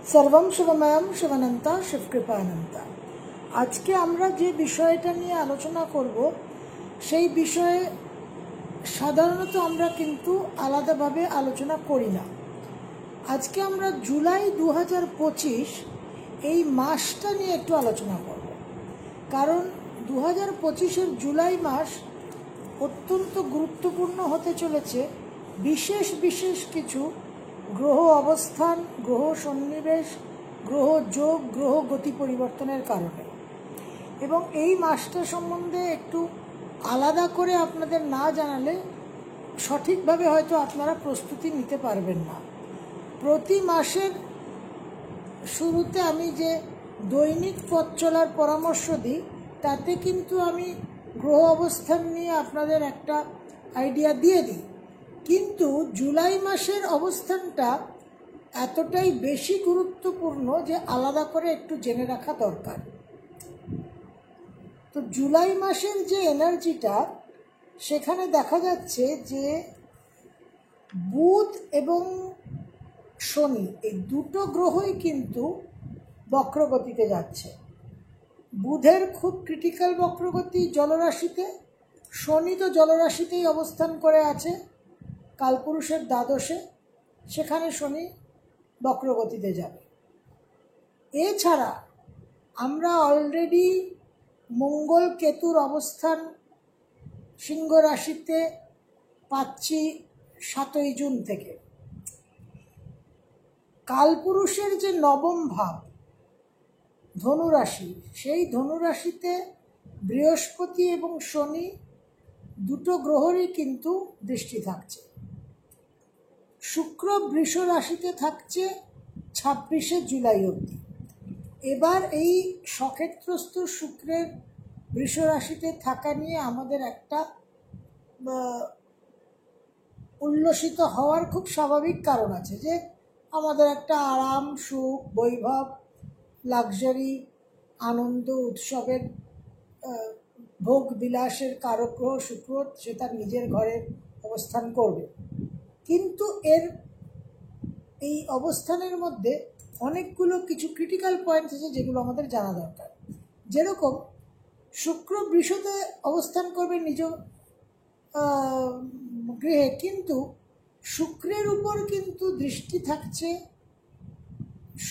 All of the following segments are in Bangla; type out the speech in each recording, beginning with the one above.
सर्वं शिवमयं शिवानंता शिवकृपानंता। আজকে আমরা যে বিষয়টা নিয়ে আলোচনা করব সেই বিষয়ে সাধারণত আমরা কিন্তু আলাদাভাবে আলোচনা করি না। আজকে আমরা জুলাই 2025 এই মাসটা নিয়ে একটু আলোচনা করব, কারণ 2025-এর জুলাই মাস অত্যন্ত গুরুত্বপূর্ণ হতে চলেছে বিশেষ বিশেষ কিছু গ্রহ অবস্থান, গ্রহ সন্নিবেশ, গ্রহ যোগ, গ্রহ গতি পরিবর্তনের কারণে। এবং এই মাসটা সম্বন্ধে একটু আলাদা করে আপনাদের না জানালে সঠিকভাবে হয়তো আপনারা প্রস্তুতি নিতে পারবেন না। প্রতি মাসের শুরুতে আমি যে দৈনিক পথ চলার পরামর্শ দিই তাতে কিন্তু আমি গ্রহ অবস্থান নিয়ে আপনাদের একটা আইডিয়া দিয়ে দিই, কিন্তু জুলাই মাসের অবস্থানটা এতটাই বেশি গুরুত্বপূর্ণ যে আলাদা করে একটু জেনে রাখা দরকার। তো জুলাই মাসের যে এনার্জিটা, সেখানে দেখা যাচ্ছে যে বুধ এবং শনি এই দুটো গ্রহই কিন্তু বক্রগতিতে যাচ্ছে। বুধের খুব ক্রিটিক্যাল বক্রগতি জলরাশিতে, শনি তো জলরাশিতেই অবস্থান করে আছে কালপুরুষের দ্বাদশে, সেখানে শনি বক্রগতিতে যাবে। এছাড়া আমরা অলরেডি মঙ্গল কেতুর অবস্থান সিংহ রাশিতে পাচ্ছি 7ই জুন থেকে। কালপুরুষের যে নবম ভাব ধনুরাশি, সেই ধনুরাশিতে বৃহস্পতি এবং শনি দুটো গ্রহেরই কিন্তু দৃষ্টি থাকছে। শুক্র বৃষ রাশিতে থাকছে 26শে জুলাই অবধি। এবার এই সক্ষেত্রস্থ শুক্রের বৃষ রাশিতে থাকা নিয়ে আমাদের একটা উল্লসিত হওয়ার খুব স্বাভাবিক কারণ আছে, যে আমাদের একটা আরাম, সুখ, বৈভব, লাক্সারি, আনন্দ, উৎসবের ভোগ বিলাসের কারক গ্রহ শুক্র, সে তার নিজের ঘরে অবস্থান করবে। কিন্তু এই অবস্থানের মধ্যে অনেকগুলো কিছু ক্রিটিক্যাল পয়েন্টস আছে যেগুলো আমাদের জানা দরকার। যেরকম শুক্র বৃষতে অবস্থান করবে নিজ গৃহে, কিন্তু শুক্রের উপর কিন্তু দৃষ্টি থাকছে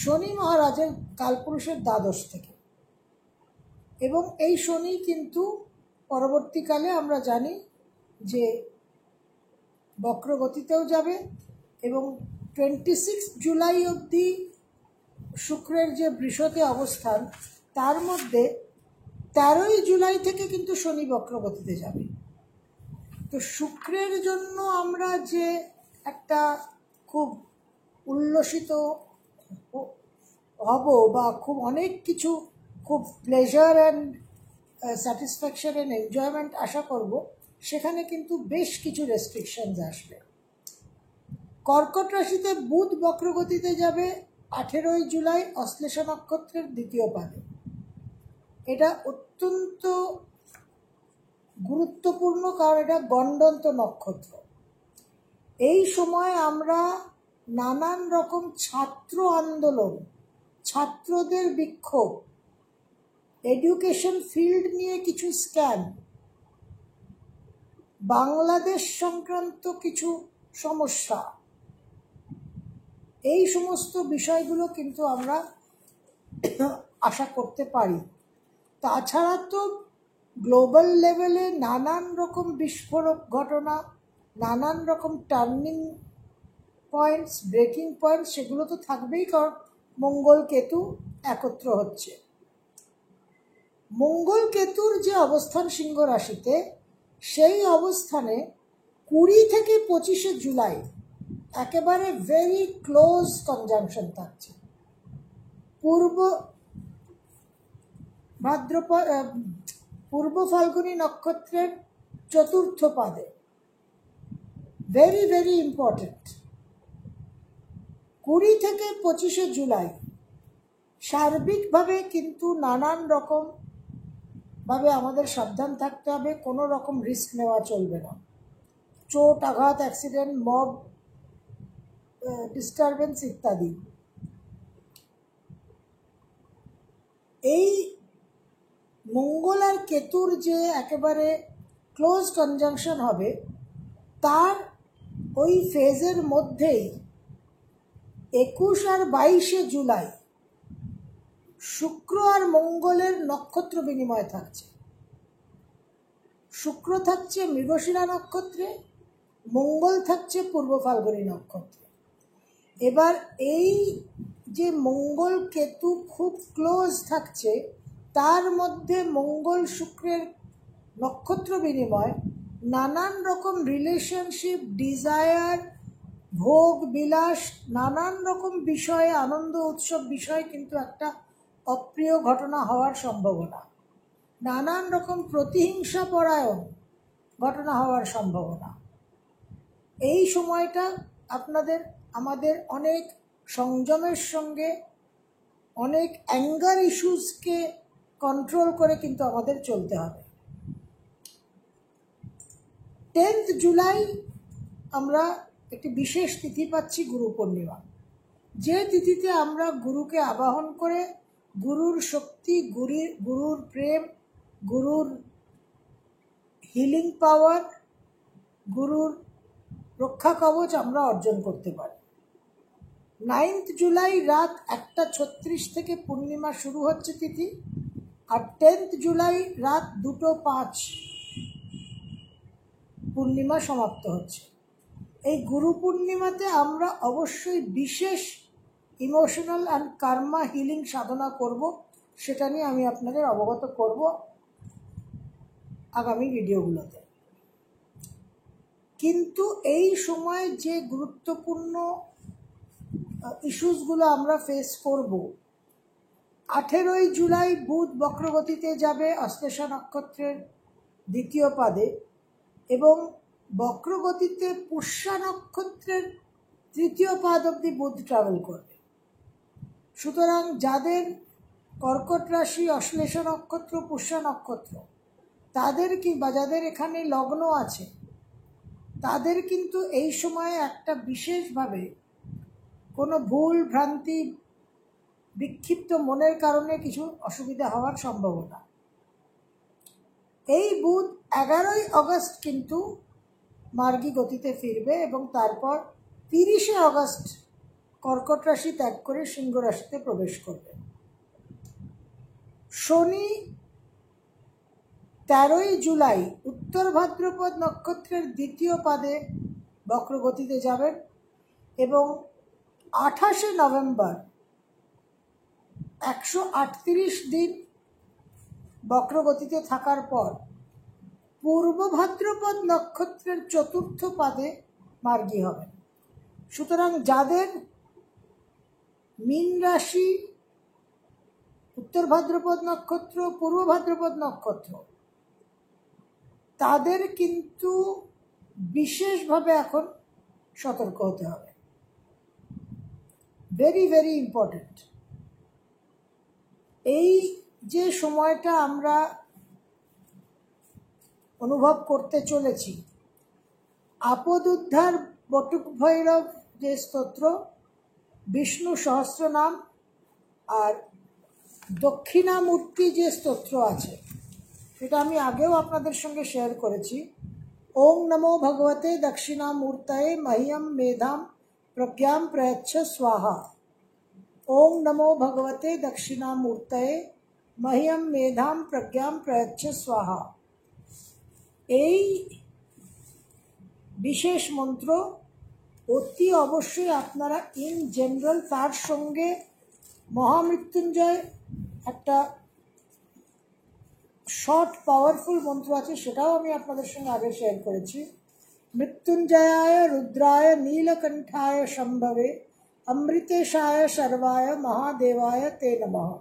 শনি মহারাজের কালপুরুষের দ্বাদশ থেকে। এবং এই শনি কিন্তু পরবর্তীকালে আমরা জানি যে বক্রগতিতেও যাবে, এবং 26 জুলাই অবধি শুক্রের যে বৃষতে অবস্থান, তার মধ্যে 13ই জুলাই থেকে কিন্তু শনি বক্রগতিতে যাবে। তো শুক্রের জন্য আমরা যে একটা খুব উল্লসিত হব বা খুব অনেক কিছু, খুব pleasure and satisfaction and enjoyment আশা করব, সেখানে কিন্তু বেশ কিছু রেস্ট্রিকশনস আসবে। কর্কট রাশিতে বুধ বক্রগতিতে যাবে 18ই জুলাই অশ্লেষা নক্ষত্রের দ্বিতীয় পাদে। এটা অত্যন্ত গুরুত্বপূর্ণ, কারণ এটা গণ্ডন্ত নক্ষত্র। এই সময় আমরা নানান রকম ছাত্র আন্দোলন, ছাত্রদের বিক্ষোভ, এডুকেশন ফিল্ড নিয়ে কিছু স্ক্যাম, বাংলাদেশ সংক্রান্ত কিছু সমস্যা, এই সমস্ত বিষয়গুলো কিন্তু আমরা আশা করতে পারি। তাছাড়া তো গ্লোবাল লেভেলে নানান রকম বিস্ফোরক ঘটনা, নানান রকম টার্নিং পয়েন্টস, ব্রেকিং পয়েন্টস, সেগুলো তো থাকবেই, কারণ মঙ্গল কেতু একত্র হচ্ছে। মঙ্গল কেতুর যে অবস্থান সিংহ রাশিতে, সেই অবস্থানে 20 থেকে 25শে জুলাই একেবারে ভেরি ক্লোজ কনজাংশন থাকছে। পূর্ব ফাল্গুনী নক্ষত্রের চতুর্থ পাদে, ভেরি ভেরি ইম্পর্টেন্ট। 20 থেকে 25শে জুলাই সার্বিকভাবে কিন্তু নানান রকম ভাবে আমাদের সাবধান থাকতে হবে। কোনো রকম রিস্ক নেওয়া চলবে না। চোট, আঘাত, অ্যাক্সিডেন্ট, মব ডিস্টারবেন্স ইত্যাদি। এই মঙ্গল আর কেতুর যে একেবারে ক্লোজ কনজাংশন হবে, তার ওই ফেজের মধ্যেই 21 আর 22 জুলাই শুক্র আর মঙ্গলের নক্ষত্র বিনিময় থাকছে। শুক্র থাকছে মৃগশিরা নক্ষত্রে, মঙ্গল থাকছে পূর্ব ফাল্গুনী নক্ষত্রে। এবার এই যে মঙ্গল কেতু খুব ক্লোজ থাকছে, তার মধ্যে মঙ্গল শুক্রের নক্ষত্র বিনিময় নানান রকম রিলেশনশিপ, ডিজায়ার, ভোগ বিলাস, নানান রকম বিষয়ে, আনন্দ উৎসব বিষয়ে কিন্তু একটা অপ্রিয় ঘটনা হওয়ার সম্ভাবনা, নানান রকম প্রতিহিংসা পরায়ণ ঘটনা হওয়ার সম্ভাবনা। এই সময়টা আমাদের অনেক সংযমের সঙ্গে, অনেক অ্যাঙ্গার ইস্যুসকে কন্ট্রোল করে কিন্তু আমাদের চলতে হবে। 10 জুলাই আমরা একটি বিশেষ তিথি পাচ্ছি, গুরু পূর্ণিমা, যে তিথিতে আমরা গুরুকে আবাহন করে গুরুর শক্তি, গুরুর প্রেম, গুরুর হিলিং পাওয়ার, গুরুর রক্ষা কবচ আমরা অর্জন করতে পারি। 9 জুলাই রাত 1:36 থেকে পূর্ণিমা শুরু হচ্ছে তিথি, আর 10 জুলাই রাত 2:05 পূর্ণিমা সমাপ্ত হচ্ছে। এই গুরু পূর্ণিমাতে আমরা অবশ্যই বিশেষ ইমোশনাল অ্যান্ড কার্মা হিলিং সাধনা করব, সেটা নিয়ে আমি আপনাদের অবগত করব আগামী ভিডিওগুলোতে। কিন্তু এই সময় যে গুরুত্বপূর্ণ ইস্যুসগুলো আমরা ফেস করব, 18 জুলাই বুধ বক্রগতিতে যাবে অশ্লেষা নক্ষত্রের 2য় পাদে, এবং বক্রগতিতে পুষ্যা নক্ষত্রের 3য় পাদ অবধি বুধ ট্রাভেল করবে। সুতরাং যাদের কর্কট রাশি, অশ্লেষা নক্ষত্র, পুষ্যা নক্ষত্র, তাদের বা যাদের এখানে লগ্ন আছে, তাদের কিন্তু এই সময়ে একটা বিশেষভাবে কোনো ভুল ভ্রান্তি, বিক্ষিপ্ত মনের কারণে কিছু অসুবিধা হওয়ার সম্ভাবনা। এই বুধ 11 আগস্ট কিন্তু মার্গী গতিতে ফিরবে, এবং তারপর 30 আগস্ট কর্কট রাশি ত্যাগ করে সিংহ রাশিতে প্রবেশ করবে। শনি 13 জুলাই উত্তর ভাদ্রপদ নক্ষত্রের 2য় পাদে বক্রগতিতে যাবেন, এবং 28 নভেম্বর 138 দিন বক্রগতিতে থাকার পর পূর্ব ভাদ্রপদ নক্ষত্রের 4র্থ পাদে মার্গী হবেন। সুতরাং যাদের মীন রাশি, উত্তর ভাদ্রপদ নক্ষত্র, পূর্ব ভাদ্রপদ নক্ষত্র, তাদের কিন্তু বিশেষভাবে এখন সতর্ক হতে হবে। Very very important. এই যে সময়টা আমরা অনুভব করতে চলেছি, আপদ উদ্ধার বটুক ভৈরব যে স্তোত্র, বিষ্ণু সহস্রনাম, আর দক্ষিণামূর্তি যে স্তোত্র আছে, সেটা আমি আগেও আপনাদের সঙ্গে শেয়ার করেছি। ওং নমো ভগবতে দক্ষিণামূর্তয়ে মह्यं মেধাম প্রজ্ঞাম প্রয়চ্ছ স্বাহা। ওং নমো ভগবতে দক্ষিণামূর্তয়ে মह्यं মেধাম প্রজ্ঞাম প্রয়চ্ছ স্বাহা। এই বিশেষ মন্ত্র অতি অবশ্যই আপনারা ইন জেনারেল, তার সঙ্গে মহামৃত্যুঞ্জয় একটা শর্ট পাওয়ারফুল মন্ত্র আছে, সেটাও আমি আপনাদের সঙ্গে আগে শেয়ার করেছি। মৃত্যুঞ্জয়ায় রুদ্রায় নীলকণ্ঠায় শম্ভবে অমৃতেশায় শর্বায় মহাদেবায় তে নমঃ।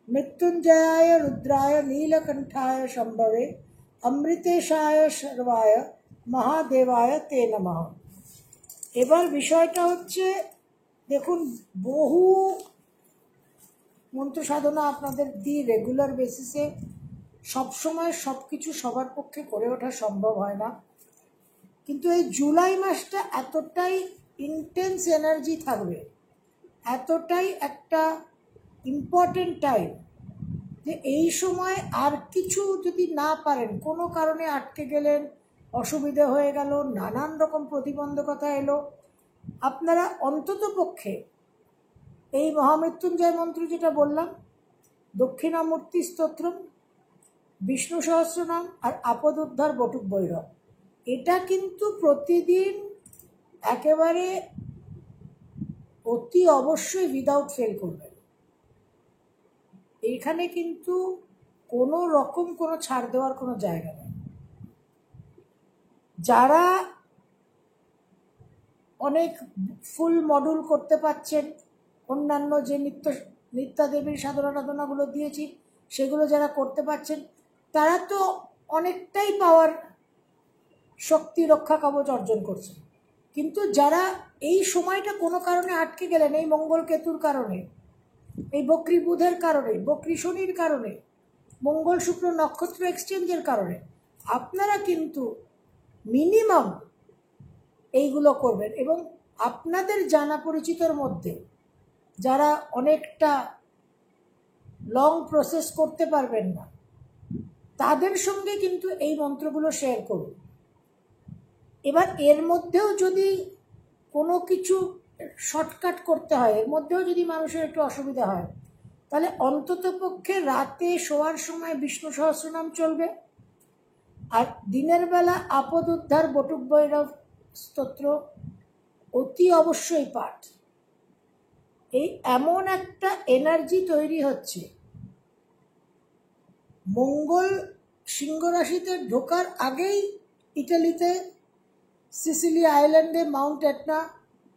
মৃত্যুঞ্জয়ায় রুদ্রায় নীলকণ্ঠায় শম্ভবে অমৃতেশায় শর্বায় মহাদেবায় তে নমঃ। এবার বিষয়টা হচ্ছে, দেখুন, বহু মন্ত্র সাধনা আপনাদের দিই রেগুলার বেসিসে, সবসময় সব কিছু সবার পক্ষে করে ওঠা সম্ভব হয় না। কিন্তু এই জুলাই মাসটা এতটাই ইন্টেন্স এনার্জি থাকবে, এতটাই একটা ইম্পর্টেন্ট টাইম, যে এই সময় আর কিছু যদি না পারেন, কোনো কারণে আটকে গেলেন, অসুবিধে হয়ে গেল, নানান রকম প্রতিবন্ধকতা এলো, আপনারা অন্তত পক্ষে এই মহামৃত্যুঞ্জয় মন্ত্র যেটা বললাম, দক্ষিণামূর্তি স্তোত্রম, বিষ্ণু সহস্রনাম আর আপদুদ্ধার বটুক ভৈরব, এটা কিন্তু প্রতিদিন একেবারে অতি অবশ্যই উইদাউট ফেল করবেন। এইখানে কিন্তু কোনো রকম কোনো ছাড় দেওয়ার কোনো জায়গা নেই। যারা অনেক ফুল মডুল করতে পারছেন, অন্যান্য যে নিত্যাদেবীর সাধনা টাধনাগুলো দিয়েছি সেগুলো যারা করতে পারছেন, তারা তো অনেকটাই পাওয়ার শক্তি রক্ষা কবচ অর্জন করছেন। কিন্তু যারা এই সময়টা কোনো কারণে আটকে গেলেন, এই মঙ্গল কেতুর কারণে, এই বক্রী বুধের কারণে, বক্রী শনির কারণে, মঙ্গল শুক্র নক্ষত্র এক্সচেঞ্জের কারণে, আপনারা কিন্তু মিনিমাম এইগুলো করবেন। এবং আপনাদের জানা পরিচিতর মধ্যে যারা অনেকটা লং প্রসেস করতে পারবেন না, তাদের সঙ্গে কিন্তু এই মন্ত্রগুলো শেয়ার করুন। এবার এর মধ্যেও যদি কোনো কিছু শর্টকাট করতে হয়, এর মধ্যেও যদি মানুষের একটু অসুবিধা হয়, তাহলে অন্তত পক্ষে রাতে শোয়ার সময় বিষ্ণু সহস্রনাম চলবে, আর দিনের বেলা আপদ উদ্ধার বটুক ভৈরব স্তোত্র অতি অবশ্যই পাঠ। এই এমন একটা এনার্জি তৈরি হচ্ছে, মঙ্গল সিংহ রাশিতে ঢোকার আগেই ইটালিতে সিসিলি আইল্যান্ডে মাউন্ট এটনা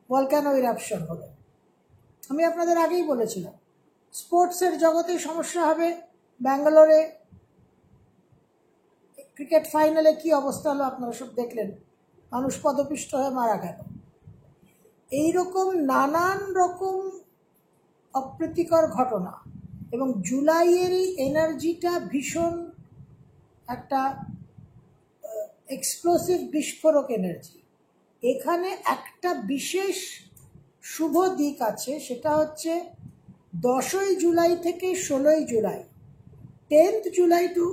ভলক্যানো ইরাপশন হলো। আমি আপনাদের আগেই বলেছিলাম স্পোর্টসের জগতে সমস্যা হবে। ব্যাঙ্গালোরে ক্রিকেট ফাইনালে কি অবস্থা হলো আপনারা সব দেখলেন, মানুষ পদপিষ্ট হয়ে মারা গেল। এইরকম নানান রকম অপ্রীতিকর ঘটনা, এবং জুলাইয়েরই এনার্জিটা ভীষণ একটা এক্সপ্লোসিভ বিস্ফোরক এনার্জি। এখানে একটা বিশেষ শুভ দিক আছে, সেটা হচ্ছে 10ই জুলাই থেকে 16ই জুলাই, 10th July to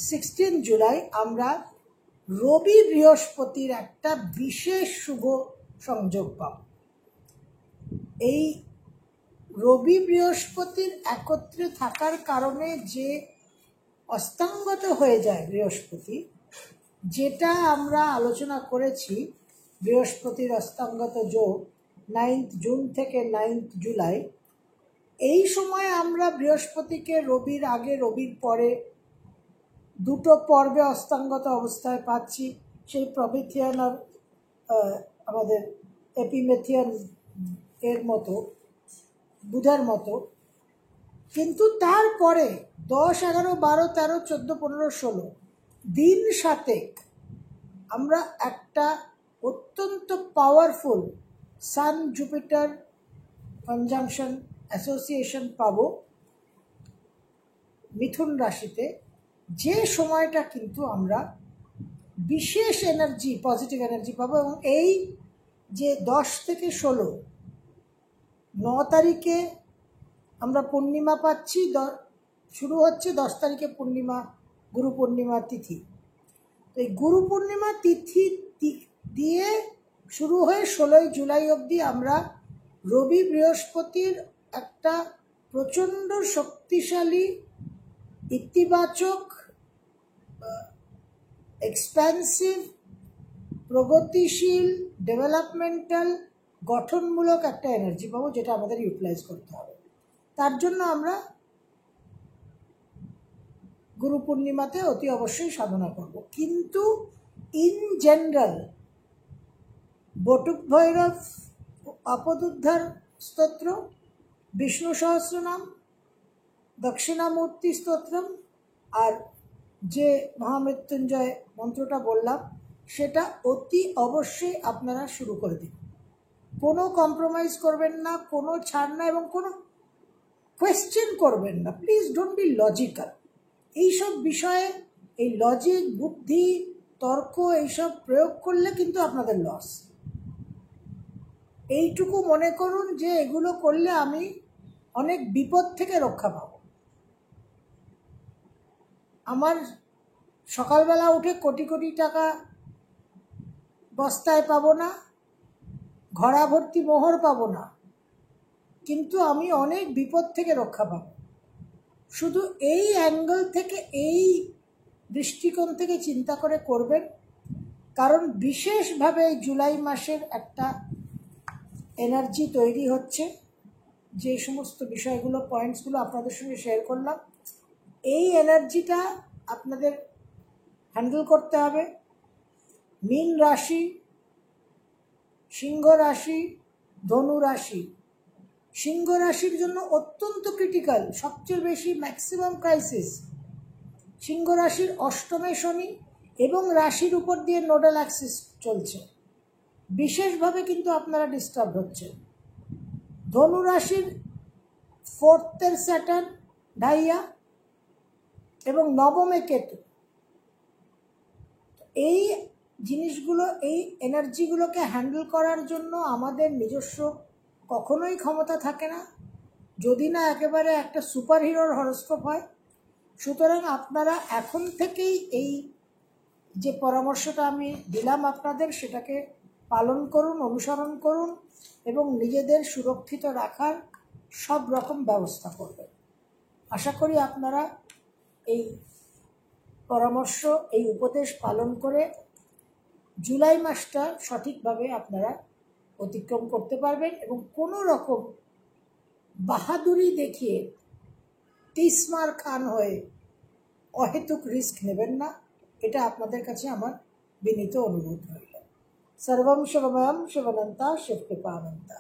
16th July আমরা রবি বৃহস্পতির একটা বিশেষ শুভ সংযোগ পাব। এই রবি বৃহস্পতির একত্রে থাকার কারণে যে অস্তাঙ্গত হয়ে যায় বৃহস্পতি, যেটা আমরা আলোচনা করেছি, বৃহস্পতির অস্তাঙ্গত যোগ 9th জুন থেকে 9th জুলাই, এই সময় আমরা বৃহস্পতিকে রবির আগে রবির পরে দুটো পর্বে অস্তাঙ্গত অবস্থায় পাচ্ছি। সেই প্রমিথিয়ান আর আমাদের এপিমেথিয়ান এর মতো, বুধের মতো। কিন্তু তারপরে 10, 11, 12, 13, 14, 15, 16 দিন সাথে আমরা একটা অত্যন্ত পাওয়ারফুল সান জুপিটার কনজাংশন অ্যাসোসিয়েশন পাবো মিথুন রাশিতে, যে সময়টা কিন্তু আমরা বিশেষ এনার্জি, পজিটিভ এনার্জি পাবো। এবং এই যে 10 থেকে 16, 9 তারিখে আমরা পূর্ণিমা পাচ্ছি, শুরু হচ্ছে 10 তারিখে পূর্ণিমা, গুরু পূর্ণিমা তিথি। তো এই গুরু পূর্ণিমা তিথি দিয়ে শুরু হয়ে 16ই জুলাই অবধি আমরা রবি বৃহস্পতির একটা প্রচণ্ড শক্তিশালী ইতিবাচক এক্সপ্যান্সিভ প্রগতিশীল ডেভেলপমেন্টাল গঠনমূলক একটা এনার্জি পাবো, যেটা আমাদের ইউটিলাইজ করতে হবে। তার জন্য আমরা গুরু পূর্ণিমাতে অতি অবশ্যই সাধনা করব। কিন্তু ইন জেনারেল বটুক ভৈরব আপদুদ্ধার স্তোত্র, বিষ্ণু সহস্রনাম, দক্ষিণামূর্তি স্তোত্রম আর যে মহামৃত্যুঞ্জয় মন্ত্রটা বললাম, সেটা অতি অবশ্যই আপনারা শুরু করে দিন। কোনো কম্প্রোমাইজ করবেন না, কোনো ছাড় না, এবং কোনো কোয়েশ্চেন করবেন না। Please don't be logical. এইসব বিষয়ে এই লজিক, বুদ্ধি, তর্ক এইসব প্রয়োগ করলে কিন্তু আপনাদের লস। এইটুকু মনে করুন যে এগুলো করলে আমি অনেক বিপদ থেকে রক্ষা পাব। আমার সকালবেলা উঠে কোটি কোটি টাকা বস্তায় পাবো না, ঘড়া ভর্তি মোহর পাবো না, কিন্তু আমি অনেক বিপদ থেকে রক্ষা পাবো। শুধু এই অ্যাঙ্গেল থেকে, এই দৃষ্টিকোণ থেকে চিন্তা করে করবেন, কারণ বিশেষভাবে জুলাই মাসের একটা এনার্জি তৈরি হচ্ছে। যে সমস্ত বিষয়গুলো, পয়েন্টসগুলো আপনাদের সঙ্গে শেয়ার করলাম, এই এনার্জিটা আপনাদের হ্যান্ডেল করতে হবে। মীন রাশি, সিংহ রাশি, ধনু রাশি। সিংহ রাশির জন্য অত্যন্ত ক্রিটিক্যাল, সবচেয়ে বেশি ম্যাক্সিমাম ক্রাইসিস। সিংহ রাশির অষ্টমে শনি এবং রাশির উপর দিয়ে নোডাল অ্যাক্সিস চলছে, বিশেষভাবে কিন্তু আপনারা ডিস্টার্ব হচ্ছে। ধনু রাশির ফোর্থের স্যাটার্ন ঢাইয়া এবং নবমে কেতু। এই জিনিসগুলো, এই এনার্জিগুলোকে হ্যান্ডেল করার জন্য আমাদের নিজস্ব কখনোই ক্ষমতা থাকে না, যদি না একেবারে একটা সুপার হিরোর হরস্কোপ হয়। সুতরাং আপনারা এখন থেকেই এই যে পরামর্শটা আমি দিলাম আপনাদের, সেটাকে পালন করুন, অনুসরণ করুন এবং নিজেদের সুরক্ষিত রাখার সব রকম ব্যবস্থা করবেন। আশা করি আপনারা এই পরামর্শ, এই উপদেশ পালন করে জুলাই মাসটা সঠিকভাবে আপনারা অতিক্রম করতে পারবেন এবং কোনো রকম বাহাদুরি দেখিয়ে তিসমার খান হয়ে অহেতুক রিস্ক নেবেন না। এটা আপনাদের কাছে আমার বিনীত অনুরোধ রইল। সর্বম শিবময়ম শিবনন্তা শিবকৃপানন্তা।